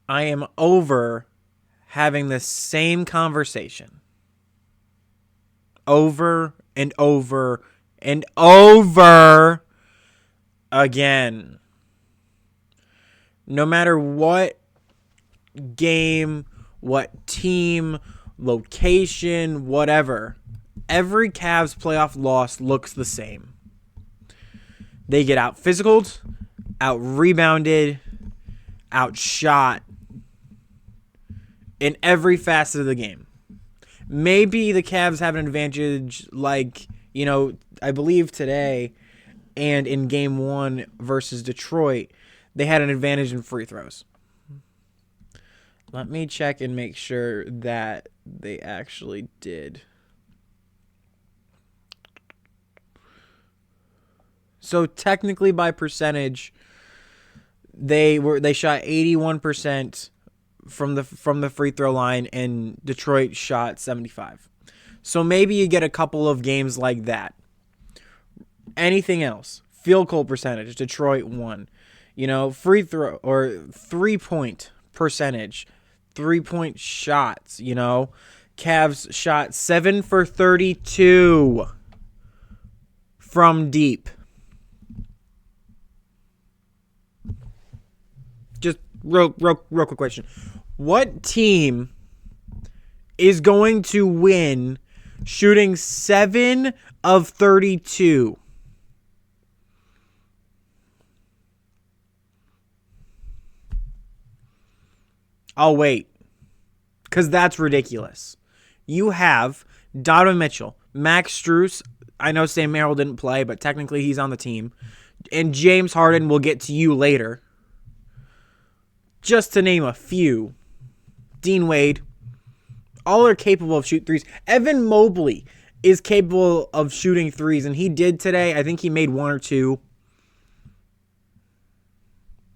I am over having the same conversation over and over and over again. No matter what game, what team, location, whatever, every Cavs playoff loss looks the same. They get out physicaled, out rebounded, outshot in every facet of the game. Maybe the Cavs have an advantage, like, I believe today and in game 1 versus Detroit, they had an advantage in free throws. Let me check and make sure that they actually did. So technically by percentage, they shot 81% from the free throw line, and Detroit shot 75. So maybe you get a couple of games like that. Anything else? Field goal percentage, Detroit won. Free throw or 3-point percentage, 3-point shots, Cavs shot 7 for 32 from deep. Just real quick question. What team is going to win shooting 7 of 32? I'll wait, because that's ridiculous. You have Donovan Mitchell, Max Strus. I know Sam Merrill didn't play, but technically he's on the team. And James Harden, will get to you later. Just to name a few. Dean Wade. All are capable of shooting threes. Evan Mobley is capable of shooting threes, and he did today. I think he made 1 or 2.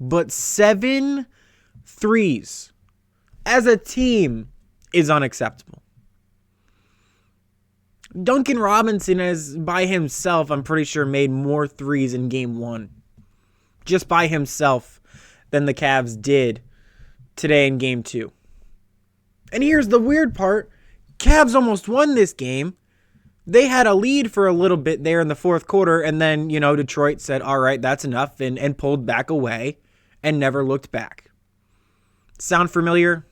But 7 threes as a team is unacceptable. Duncan Robinson is by himself, I'm pretty sure, made more threes in game 1. Just by himself than the Cavs did today in game 2. And here's the weird part. Cavs almost won this game. They had a lead for a little bit there in the fourth quarter, and then, Detroit said, all right, that's enough, and pulled back away and never looked back. Sound familiar?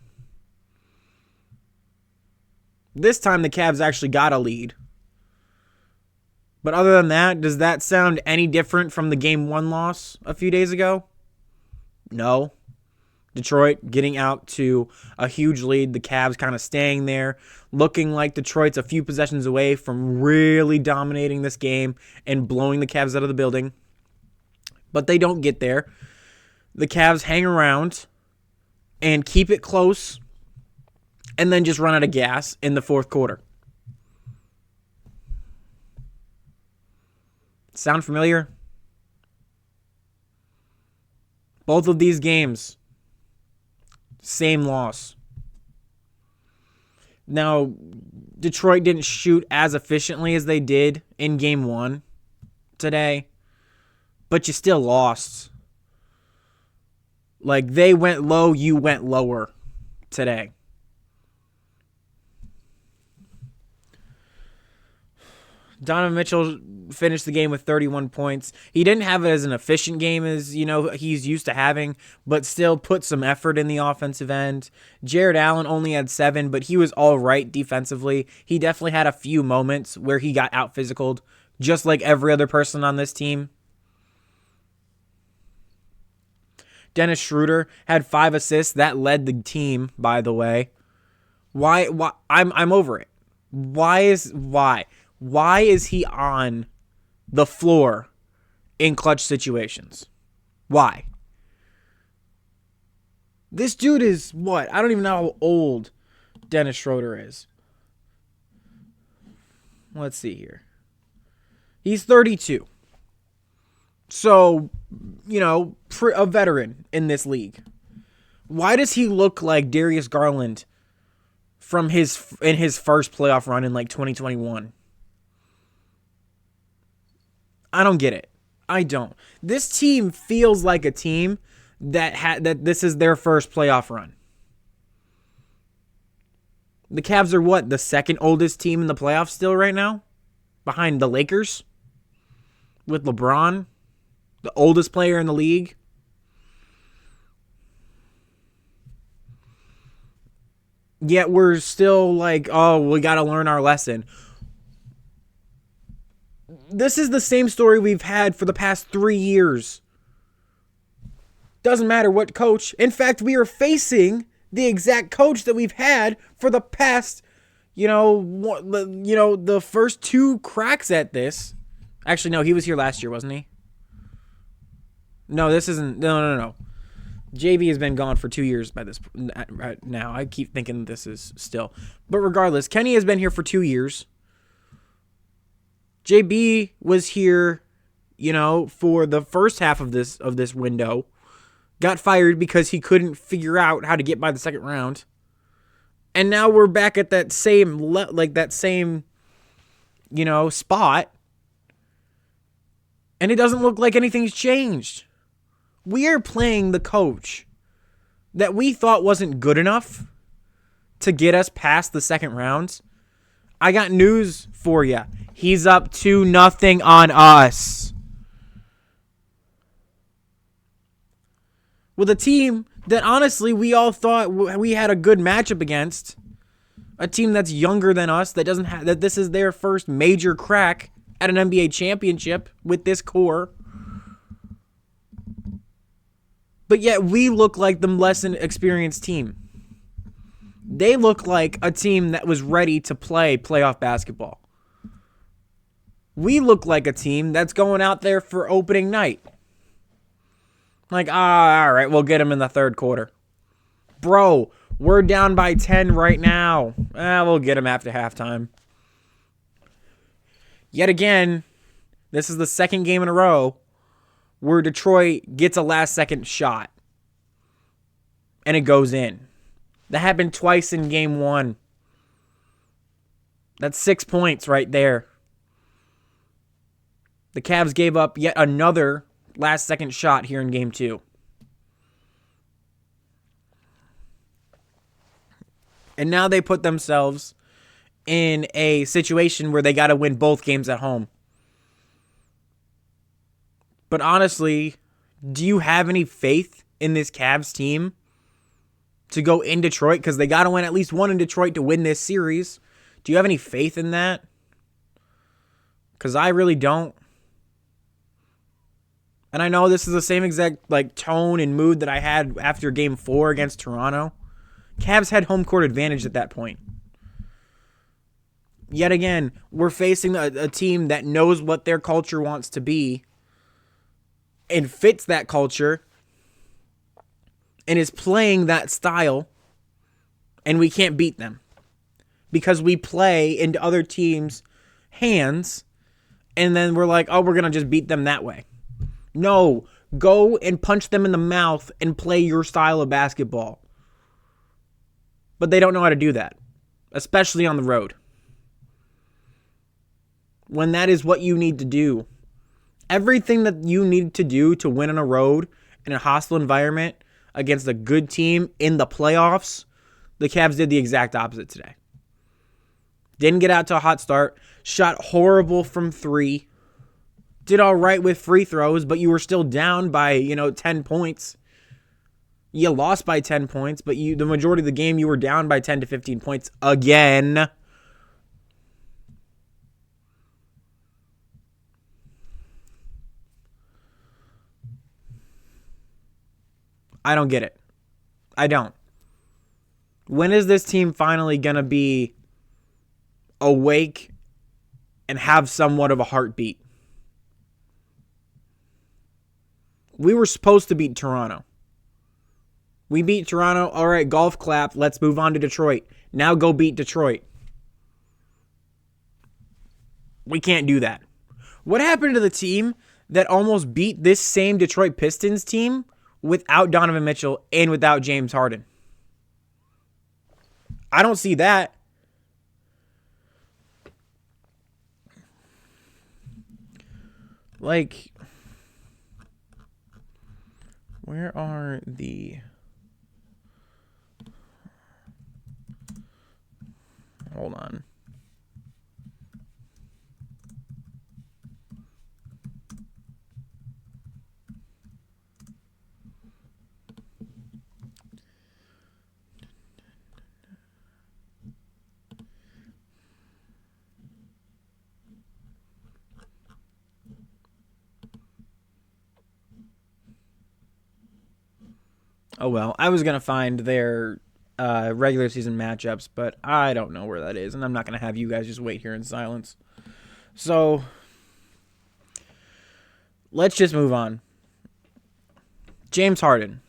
This time the Cavs actually got a lead. But other than that, does that sound any different from the game 1 loss a few days ago? No. Detroit getting out to a huge lead. The Cavs kind of staying there, looking like Detroit's a few possessions away from really dominating this game and blowing the Cavs out of the building. But they don't get there. The Cavs hang around and keep it close, and then just run out of gas in the fourth quarter. Sound familiar? Both of these games, same loss. Now, Detroit didn't shoot as efficiently as they did in game 1 today, but you still lost. Like, they went low, you went lower today. Donovan Mitchell finished the game with 31 points. He didn't have it as an efficient game as, he's used to having, but still put some effort in the offensive end. Jared Allen only had 7, but he was all right defensively. He definitely had a few moments where he got out-physicaled, just like every other person on this team. Dennis Schroeder had 5 assists. That led the team, by the way. Why? I'm over it. Why is he on the floor in clutch situations? Why? This dude is what? I don't even know how old Dennis Schroeder is. Let's see here. He's 32. So, a veteran in this league. Why does he look like Darius Garland in his first playoff run in 2021? I don't get it. I don't. This team feels like a team that this is their first playoff run. The Cavs are what? The second oldest team in the playoffs still right now? Behind the Lakers? With LeBron? The oldest player in the league? Yet we're still like, oh, we got to learn our lesson. This is the same story we've had for the past 3 years. Doesn't matter what coach. In fact, we are facing the exact coach that we've had for the past, the first 2 cracks at this. Actually, no, he was here last year, wasn't he? No, this isn't. No. JB has been gone for 2 years by this right now. I keep thinking this is still. But regardless, Kenny has been here for 2 years. JB was here, for the first half of this window. Got fired because he couldn't figure out how to get by the second round. And now we're back at that same spot. And it doesn't look like anything's changed. We are playing the coach that we thought wasn't good enough to get us past the second round. I got news for you. He's up 2-0 on us. With a team that honestly we all thought we had a good matchup against. A team that's younger than us, that this is their first major crack at an NBA championship with this core. But yet we look like the less experienced team. They look like a team that was ready to play playoff basketball. We look like a team that's going out there for opening night. Like, all right, we'll get them in the third quarter. Bro, we're down by 10 right now. We'll get them after halftime. Yet again, this is the second game in a row where Detroit gets a last-second shot. And it goes in. That happened twice in game 1. That's 6 points right there. The Cavs gave up yet another last-second shot here in game 2. And now they put themselves in a situation where they got to win both games at home. But honestly, do you have any faith in this Cavs team to go in Detroit? Because they got to win at least one in Detroit to win this series. Do you have any faith in that? Because I really don't. And I know this is the same exact tone and mood that I had after game 4 against Toronto. Cavs had home court advantage at that point. Yet again, we're facing a team that knows what their culture wants to be and fits that culture and is playing that style, and we can't beat them because we play into other teams' hands, and then we're like, oh, we're going to just beat them that way. No, go and punch them in the mouth and play your style of basketball. But they don't know how to do that, especially on the road. When that is what you need to do. Everything that you need to do to win on a road in a hostile environment against a good team in the playoffs, the Cavs did the exact opposite today. Didn't get out to a hot start. Shot horrible from 3. Did all right with free throws, but you were still down by, 10 points. You lost by 10 points, but the majority of the game you were down by 10 to 15 points again. I don't get it. I don't. When is this team finally going to be awake and have somewhat of a heartbeat? We were supposed to beat Toronto. We beat Toronto. All right, golf clap. Let's move on to Detroit. Now go beat Detroit. We can't do that. What happened to the team that almost beat this same Detroit Pistons team without Donovan Mitchell and without James Harden? I don't see that. Where are the... Hold on. Oh, well. I was going to find their regular season matchups, but I don't know where that is, and I'm not going to have you guys just wait here in silence. So, let's just move on. James Harden.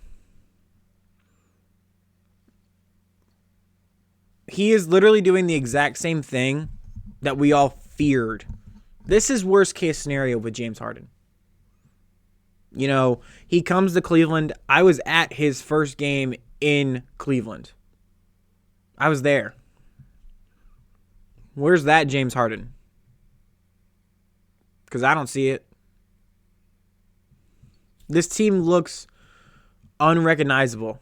He is literally doing the exact same thing that we all feared. This is worst case scenario with James Harden. You know, he comes to Cleveland. I was at his first game in Cleveland. I was there. Where's that James Harden? Because I don't see it. This team looks unrecognizable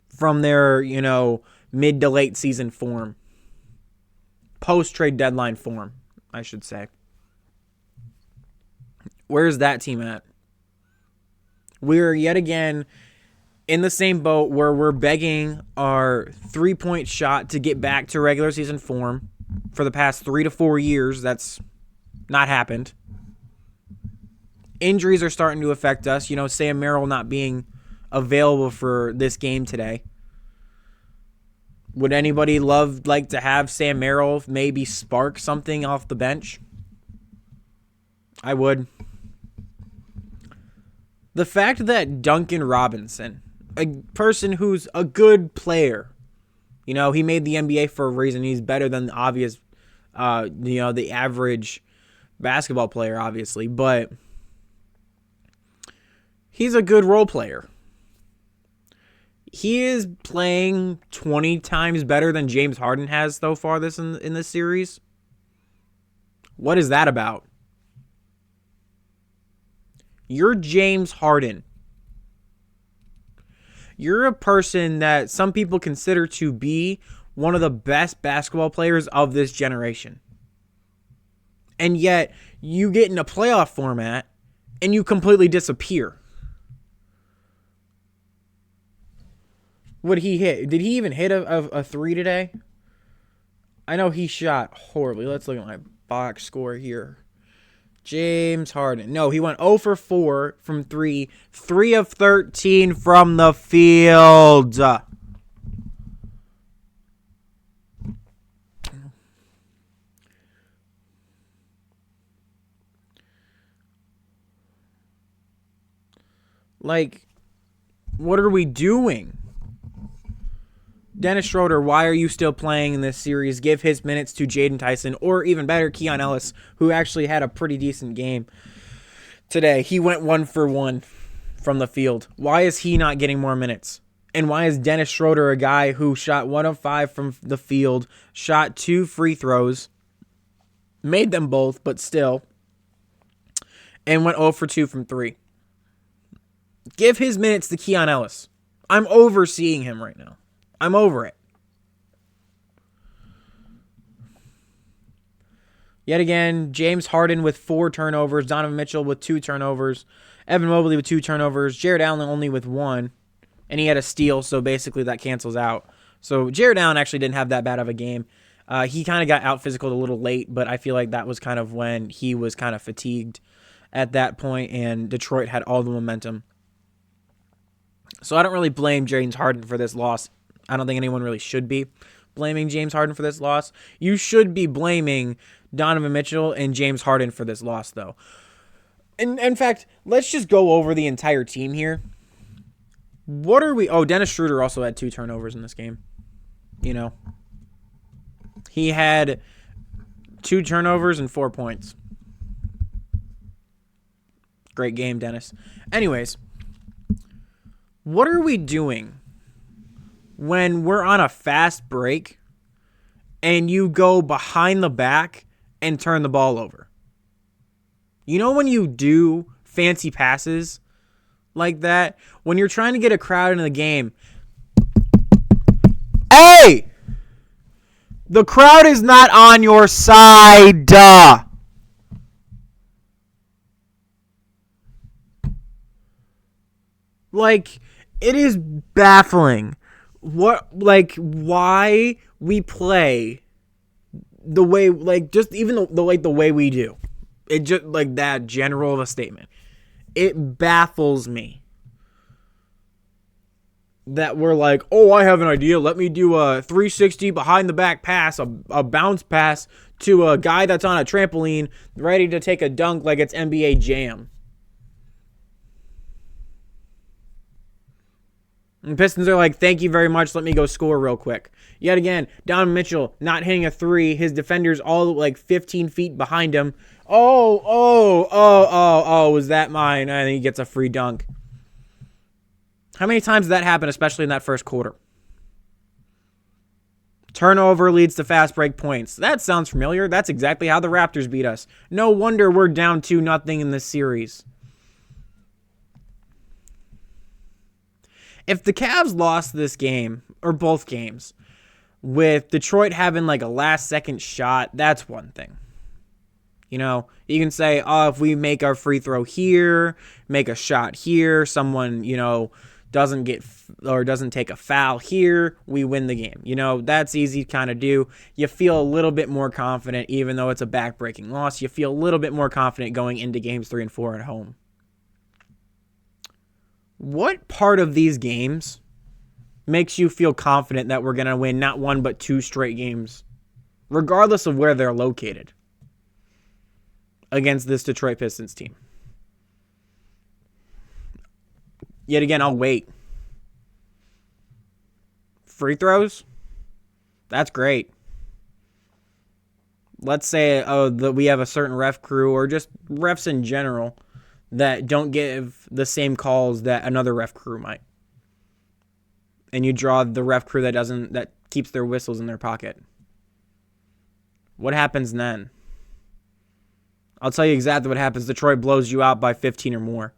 from their, mid to late season form. Post-trade deadline form, I should say. Where's that team at? We're yet again in the same boat where we're begging our three-point shot to get back to regular season form. For the past 3 to 4 years, that's not happened. Injuries are starting to affect us. Sam Merrill not being available for this game today. Would anybody like to have Sam Merrill maybe spark something off the bench? I would. The fact that Duncan Robinson, a person who's a good player, he made the NBA for a reason. He's better than the obvious, the average basketball player, obviously, but he's a good role player. He is playing 20 times better than James Harden has so far in this series. What is that about? You're James Harden. You're a person that some people consider to be one of the best basketball players of this generation. And yet, you get in a playoff format and you completely disappear. What he hit? Did he even hit a three today? I know he shot horribly. Let's look at my box score here. James Harden. No, he went 0 for 4 from 3. 3 of 13 from the field. What are we doing? Dennis Schroeder, why are you still playing in this series? Give his minutes to Jaden Tyson, or even better, Keon Ellis, who actually had a pretty decent game today. He went 1 for 1 from the field. Why is he not getting more minutes? And why is Dennis Schroeder, a guy who shot 1 of 5 from the field, shot 2 free throws, made them both, but still, and went 0 for 2 from 3? Give his minutes to Keon Ellis. I'm overseeing him right now. I'm over it. Yet again, James Harden with 4 turnovers, Donovan Mitchell with 2 turnovers, Evan Mobley with 2 turnovers, Jared Allen only with 1, and he had a steal, so basically that cancels out. So Jared Allen actually didn't have that bad of a game. He kind of got out-physicaled a little late, but I feel like that was kind of when he was kind of fatigued at that point, and Detroit had all the momentum. So I don't really blame James Harden for this loss. I don't think anyone really should be blaming James Harden for this loss. You should be blaming Donovan Mitchell and James Harden for this loss, though. In fact, let's just go over the entire team here. What are we... Oh, Dennis Schroeder also had 2 turnovers in this game. He had 2 turnovers and 4 points. Great game, Dennis. Anyways, what are we doing when we're on a fast break and you go behind the back and turn the ball over? When you do fancy passes, like that, when you're trying to get a crowd into the game, hey! The crowd is not on your side. Like, it is baffling why we play the way, just even the way we do. It just, that general of a statement. It baffles me that we're like, oh, I have an idea. Let me do a 360 behind the back pass, a bounce pass to a guy that's on a trampoline ready to take a dunk like it's NBA Jam. And Pistons are like, thank you very much. Let me go score real quick. Yet again, Donovan Mitchell not hitting a three. His defenders all 15 feet behind him. Oh, was that mine? And he gets a free dunk. How many times did that happen, especially in that first quarter? Turnover leads to fast break points. That sounds familiar. That's exactly how the Raptors beat us. No wonder we're down 2-0 in this series. If the Cavs lost this game, or both games, with Detroit having a last-second shot, that's one thing. You can say, oh, if we make our free throw here, make a shot here, someone, doesn't take a foul here, we win the game. That's easy to kind of do. You feel a little bit more confident, even though it's a back-breaking loss. You feel a little bit more confident going into games 3 and 4 at home. What part of these games makes you feel confident that we're going to win not 1 but 2 straight games, regardless of where they're located, against this Detroit Pistons team? Yet again, I'll wait. Free throws? That's great. Let's say that we have a certain ref crew, or just refs in general, that don't give the same calls that another ref crew might. And you draw the ref crew that keeps their whistles in their pocket. What happens then? I'll tell you exactly what happens. Detroit blows you out by 15 or more.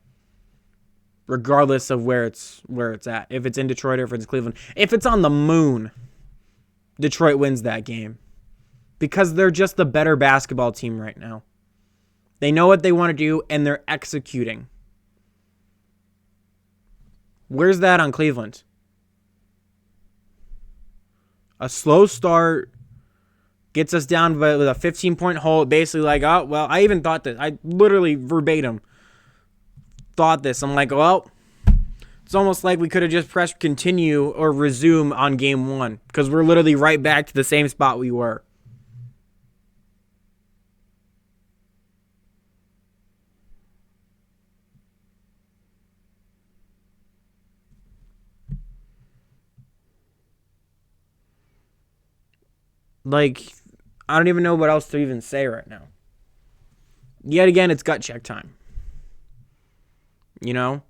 Regardless of where it's at. If it's in Detroit or if it's Cleveland. If it's on the moon, Detroit wins that game. Because they're just the better basketball team right now. They know what they want to do, and they're executing. Where's that on Cleveland? A slow start gets us down with a 15-point hole. Basically I even thought this. I literally verbatim thought this. I'm like, well, it's almost like we could have just pressed continue or resume on game 1, because we're literally right back to the same spot we were. I don't even know what else to even say right now. Yet again, it's gut check time. When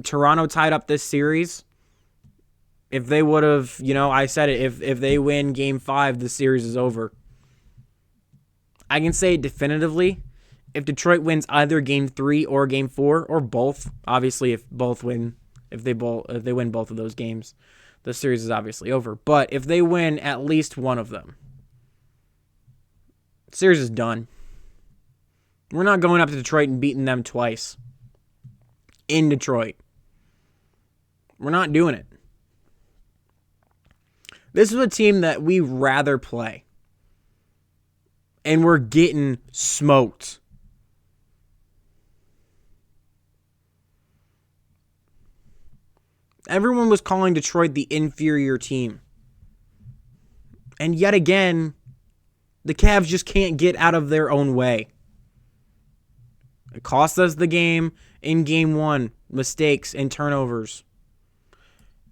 Toronto tied up this series, if they would have, I said it, if they win game 5, the series is over. I can say definitively, if Detroit wins either game 3 or game 4, or both, obviously if they win both of those games, the series is obviously over. But if they win at least one of them, the series is done. We're not going up to Detroit and beating them twice in Detroit. We're not doing it. This is a team that we rather play. And we're getting smoked. Everyone was calling Detroit the inferior team. And yet again, the Cavs just can't get out of their own way. It cost us the game in game 1. Mistakes and turnovers.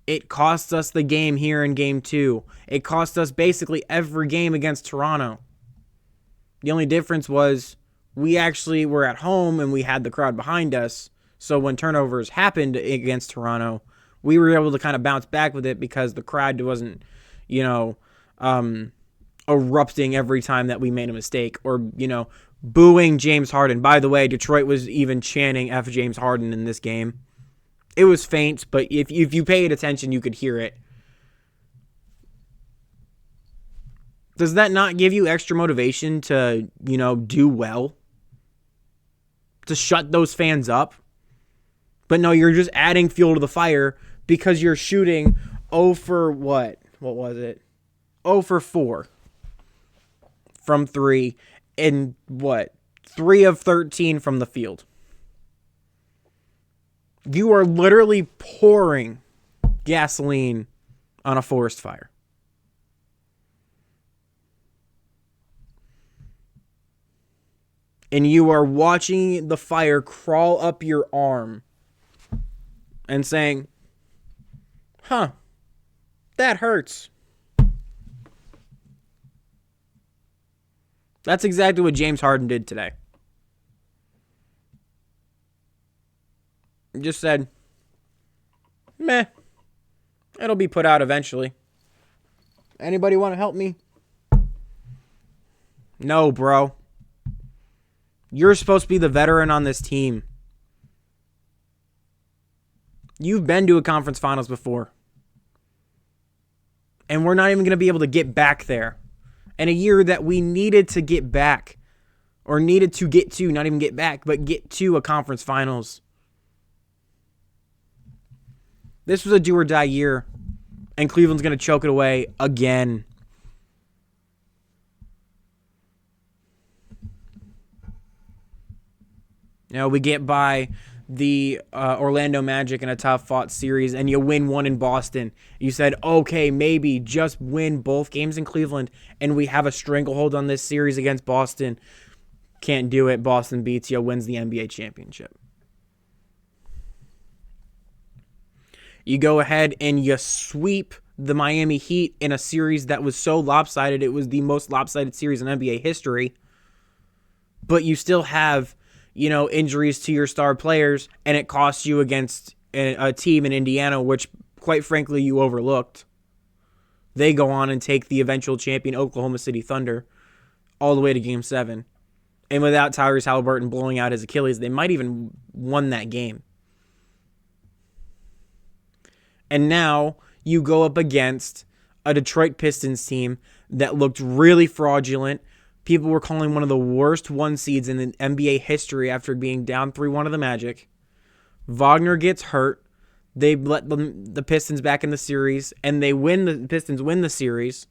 It cost us the game here in game 2. It cost us basically every game against Toronto. The only difference was we actually were at home and we had the crowd behind us. So when turnovers happened against Toronto, we were able to kind of bounce back with it because the crowd wasn't, erupting every time that we made a mistake, or, booing James Harden. By the way, Detroit was even chanting F James Harden in this game. It was faint, but if you paid attention, you could hear it. Does that not give you extra motivation to, do well? To shut those fans up? But no, you're just adding fuel to the fire because you're shooting 0 for what? What was it? 0 for 4 from 3 and 3 of 13 from the field. You are literally pouring gasoline on a forest fire. And you are watching the fire crawl up your arm and saying, that hurts. That's exactly what James Harden did today. He just said, meh, it'll be put out eventually. Anybody want to help me? No, bro. You're supposed to be the veteran on this team. You've been to a conference finals before. And we're not even going to be able to get back there. In a year that we needed to get back. Or needed to get to, not even get back, but get to a conference finals. This was a do or die year. And Cleveland's going to choke it away again. We get by the Orlando Magic in a tough-fought series, and you win one in Boston. You said, okay, maybe just win both games in Cleveland, and we have a stranglehold on this series against Boston. Can't do it. Boston beats you, wins the NBA championship. You go ahead and you sweep the Miami Heat in a series that was so lopsided. It was the most lopsided series in NBA history. But you still have injuries to your star players, and it costs you against a team in Indiana, which, quite frankly, you overlooked. They go on and take the eventual champion Oklahoma City Thunder all the way to Game 7. And without Tyrese Halliburton blowing out his Achilles, they might even won that game. And now you go up against a Detroit Pistons team that looked really fraudulent. People were calling one of the worst 1 seeds in the NBA history after being down 3-1 to the Magic. Wagner gets hurt. They let the Pistons back in the series, and the Pistons win the series.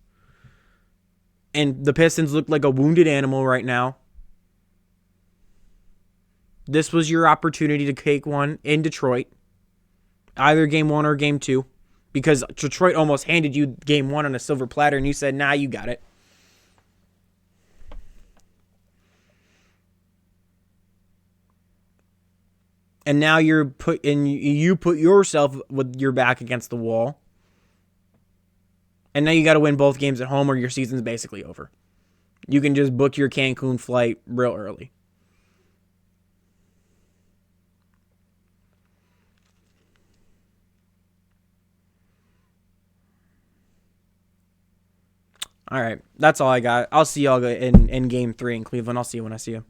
And the Pistons look like a wounded animal right now. This was your opportunity to take one in Detroit. Either Game 1 or Game 2. Because Detroit almost handed you Game 1 on a silver platter, and you said, nah, you got it. And now you put yourself with your back against the wall. And now you got to win both games at home or your season's basically over. You can just book your Cancun flight real early. All right. That's all I got. I'll see y'all in Game 3 in Cleveland. I'll see you when I see you.